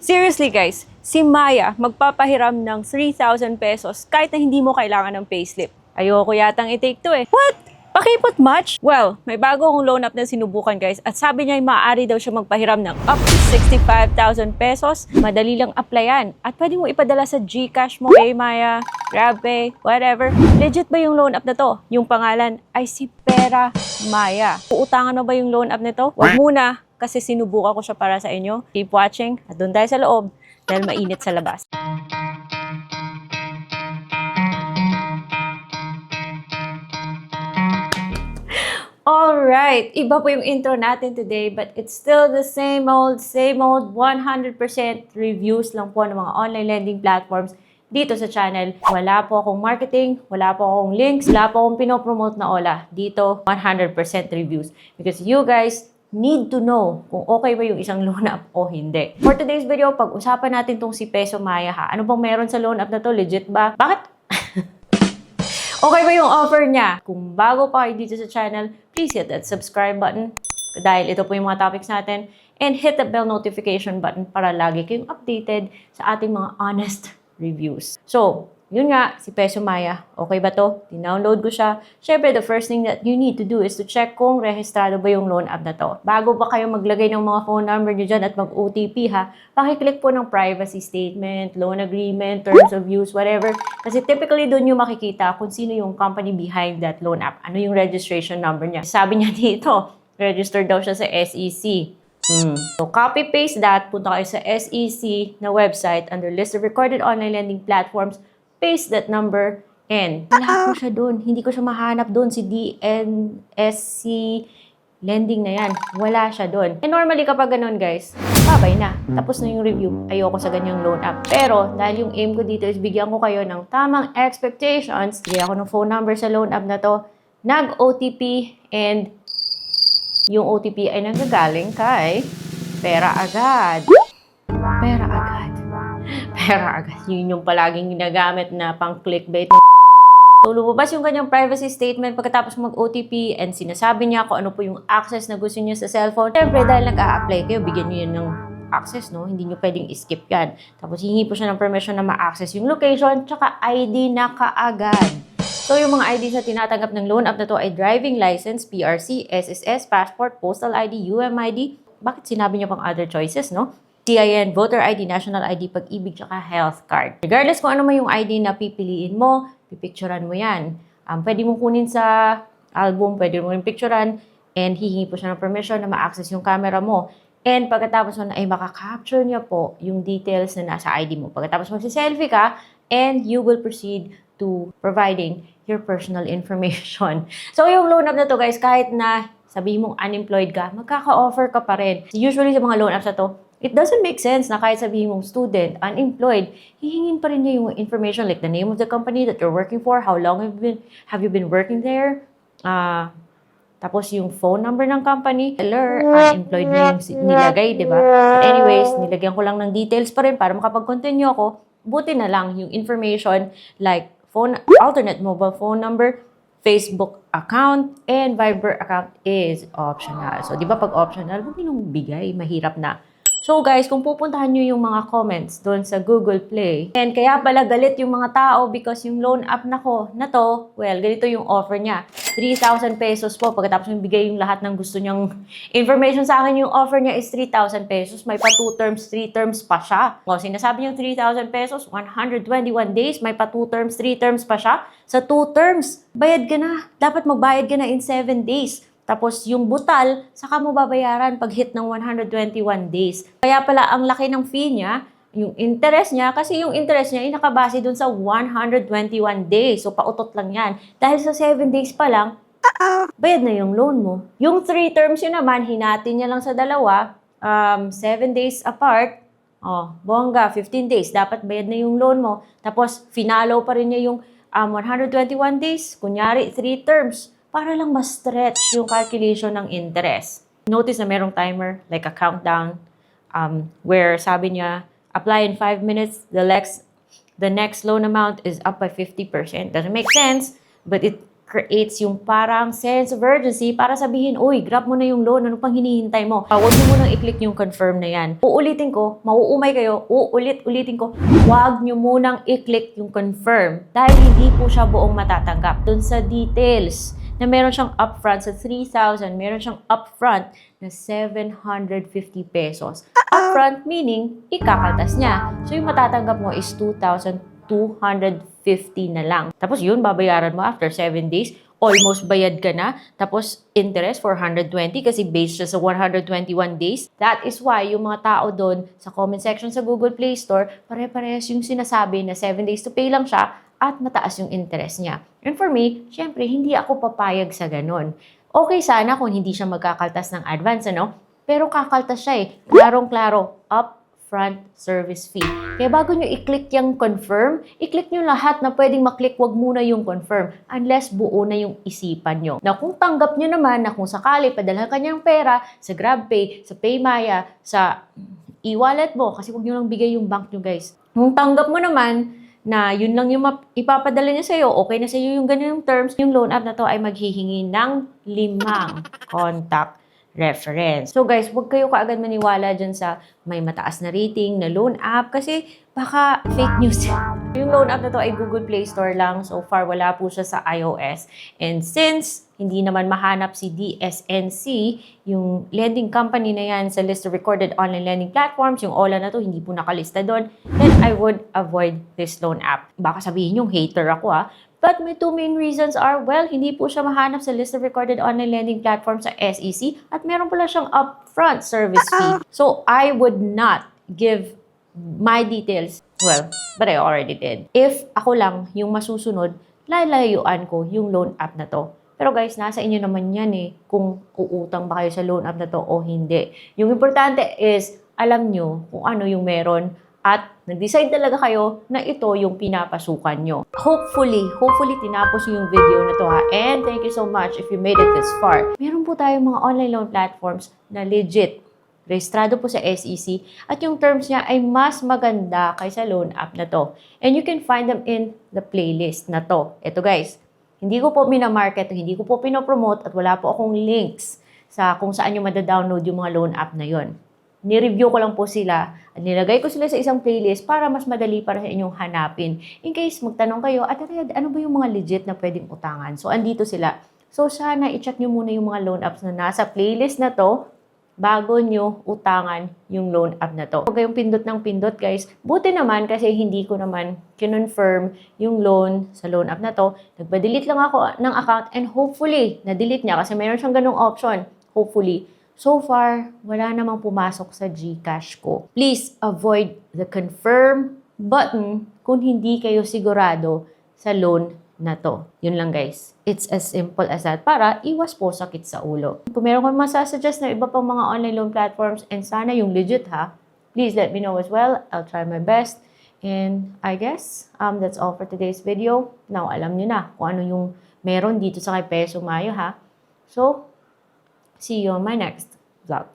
Seriously guys, si Maya magpapahiram ng 3,000 pesos kahit na hindi mo kailangan ng payslip. Ayoko yatang i-take to eh. What? Pakipot much? Well, may bago akong loan app na sinubukan guys at sabi niya ay maaari daw siya magpahiram ng up to 65,000 pesos. Madali lang applyan at pwede mo ipadala sa GCash mo, Paymaya, GrabPay, whatever. Legit ba yung loan app na to? Yung pangalan ay si Pera Maya. Uutangan mo ba yung loan app nito? Wag muna kasi sinubukan ko siya para sa inyo. Keep watching at doon tayo sa loob dahil mainit sa labas. Alright, iba po yung intro natin today but it's still the same old 100% reviews lang po ng mga online lending platforms dito sa channel. Wala po akong marketing, wala po akong links, wala po akong pinopromote na ola. Dito, 100% reviews. Because you guys need to know kung okay ba yung isang loan app o hindi. For today's video, pag-usapan natin tong si Peso Maya ha. Ano bang meron sa loan app na to? Legit ba? Bakit? Okay ba yung offer niya? Kung bago pa kayo dito sa channel, please hit that subscribe button dahil ito po yung mga topics natin and hit the bell notification button para lagi kayong updated sa ating mga honest reviews. So, yun nga, si Peso Maya. Okay ba to? Dinownload ko siya. Syempre, the first thing that you need to do is to check kung rehistrado ba yung loan app na to. Bago ba kayo maglagay ng mga phone number nyo dyan at mag-OTP ha, pakiclick po ng privacy statement, loan agreement, terms of use, whatever. Kasi typically doon yung makikita kung sino yung company behind that loan app. Ano yung registration number niya. Sabi niya dito, registered daw siya sa SEC. So, copy-paste that. Punta kayo sa SEC na website under list of recorded online lending platforms. Paste that number and wala po siya doon. Hindi ko siya mahanap doon. Si DNSC lending na yan. Wala siya doon. And normally kapag ganun guys, babay na. Tapos na yung review. Ayoko sa ganyang loan app. Pero dahil yung aim ko dito is bigyan ko kayo ng tamang expectations. Bigyan ako ng phone number sa loan app na to. Nag-OTP and yung OTP ay nanggagaling kay Pera Agad. Pera Agad. Pera Agad. Yun yung palaging ginagamit na pang-clickbait. So, lumabas yung kanyang privacy statement pagkatapos mag-OTP and sinasabi niya kung ano po yung access na gusto niya sa cellphone. Siyempre, dahil nag-a-apply kayo, bigyan niyo yan ng access, no? Hindi niyo pwedeng skip yan. Tapos, hihingi po siya ng permission na ma-access yung location tsaka ID na kaagad. So, yung mga IDs na tinatanggap ng loan app na to ay driving license, PRC, SSS, passport, postal ID, UMID. Bakit sinabi niya pang other choices, no? TIN, voter ID, national ID, pag-ibig, tsaka health card. Regardless kung ano man yung ID na pipiliin mo, pipicturan mo yan. Pwede mong kunin sa album, pwede mo rin picturan, and hihingi po siya ng permission na ma-access yung camera mo. And pagkatapos nun ay makaka-capture niya po yung details na nasa ID mo. Pagkatapos magsi-selfie ka, and you will proceed to providing your personal information. So yung loan app na to guys, kahit na sabihin mong unemployed ka, magkaka-offer ka pa rin. Usually sa mga loan apps na to, it doesn't make sense na kahit sabihin mong student, unemployed, hihingin pa rin niya yung information like the name of the company that you're working for, how long have you been working there, tapos yung phone number ng company, unemployed na yung nilagay, di ba? But anyways, nilagyan ko lang ng details pa rin para makapag-continue ako. Buti na lang yung information like alternate mobile phone number, Facebook account, and Viber account is optional. So, di ba pag optional, huwag nyo bigay, mahirap na. So guys, kung pupuntahan nyo yung mga comments doon sa Google Play, and kaya pala galit yung mga tao because yung loan app na to, well, ganito yung offer niya. 3,000 pesos po. Pagkatapos yung bigay yung lahat ng gusto niyang information sa akin, yung offer niya is 3,000 pesos. May pa 2 terms, 3 terms pa siya. O, sinasabi niyang 3,000 pesos, 121 days, may pa 2 terms, 3 terms pa siya. Sa 2 terms, bayad ka na. Dapat magbayad ka na in 7 days. Tapos yung butal, saka mo babayaran pag hit ng 121 days. Kaya pala ang laki ng fee niya, yung interest niya, kasi yung interest niya ay nakabase dun sa 121 days. So pautot lang yan. Dahil sa 7 days pa lang, bayad na yung loan mo. Yung 3 terms yun naman, hinati niya lang sa dalawa, 7 days apart, bongga, 15 days, dapat bayad na yung loan mo. Tapos finalo pa rin niya yung 121 days, kunyari 3 terms. Para lang ma-stretch yung calculation ng interest. Notice na merong timer, like a countdown, where sabi niya, apply in 5 minutes, the next loan amount is up by 50%. Doesn't make sense, but it creates yung parang sense of urgency para sabihin, uy, grab mo na yung loan, ano pang hinihintay mo? Huwag mo munang i-click yung confirm na yan. Uulitin ko, mauumay kayo, ulitin ko, huwag nyo munang i-click yung confirm dahil hindi po siya buong matatanggap. Dun sa details na meron siyang upfront sa 3,000, meron siyang upfront na 750 pesos. Upfront meaning, ikakaltas niya. So yung matatanggap mo is 2,250 na lang. Tapos yun, babayaran mo after 7 days. Almost bayad ka na. Tapos interest 420 kasi based siya sa 121 days. That is why yung mga tao doon sa comment section sa Google Play Store, pare-parehas yung sinasabi na 7 days to pay lang siya at mataas yung interest niya. And for me, syempre, hindi ako papayag sa ganun. Okay sana kung hindi siya magkakaltas ng advance, ano? Pero kakaltas siya eh. Klarong-klaro, upfront service fee. Kaya bago nyo i-click yung confirm, i-click nyo lahat na pwedeng maklik, wag muna yung confirm unless buo na yung isipan nyo. Na kung tanggap nyo naman na kung sakali padala kanyang pera sa GrabPay, sa PayMaya, sa e-wallet mo, kasi wag nyo lang bigay yung bank nyo guys. Kung tanggap mo naman na yun lang yung ipapadala niya sa'yo, okay na sa'yo yung ganyan yung terms, yung loan app na to ay maghihingi ng 5 contact reference. So guys, huwag kayo kaagad maniwala dyan sa may mataas na rating na loan app kasi baka fake news. Yung loan app na to ay Google Play Store lang. So far, wala po siya sa iOS. And since hindi naman mahanap si DSNC, yung lending company na yan sa list of recorded online lending platforms, yung OLA na to, hindi po nakalista doon, then I would avoid this loan app. Baka sabihin yung hater ako But my two main reasons are, well, hindi po siya mahanap sa list of recorded online lending platforms sa SEC at meron pala siyang upfront service fee. So I would not give my details, well, but I already did. If ako lang yung masusunod, lalayuan ko yung loan app na to. Pero guys, nasa inyo naman yan kung uutang ba kayo sa loan app na to o hindi. Yung importante is, alam nyo kung ano yung meron at nag-decide talaga kayo na ito yung pinapasukan nyo. Hopefully tinapos yung video na to And thank you so much if you made it this far. Meron po tayong mga online loan platforms na legit. Rehistrado po sa SEC at yung terms niya ay mas maganda kaysa loan app na to. And you can find them in the playlist na to. Ito guys, hindi ko po minamarket, hindi ko po pinopromote at wala po akong links sa kung saan nyo madadownload yung mga loan app na yon. Ni-review ko lang po sila at nilagay ko sila sa isang playlist para mas madali para sa inyong hanapin. In case magtanong kayo, ano ba yung mga legit na pwedeng utangan? So, andito sila. So, sana i-check nyo muna yung mga loan apps na nasa playlist na to bago nyo utangan yung loan app na to. Huwag kayong pindot ng pindot, guys. Buti naman kasi hindi ko naman kinonfirm yung loan sa loan app na to. Nagpa-delete lang ako ng account and hopefully, na-delete niya kasi mayroon siyang ganung option. Hopefully. So far, wala namang pumasok sa GCash ko. Please avoid the confirm button kung hindi kayo sigurado sa loan na to. Yun lang guys. It's as simple as that para iwas po sakit sa ulo. Kung meron kang masasuggest na iba pang mga online loan platforms and sana yung legit please let me know as well. I'll try my best. And I guess that's all for today's video. Now, alam nyo na kung ano yung meron dito sa kay Peso Mayo So, see you on my next vlog.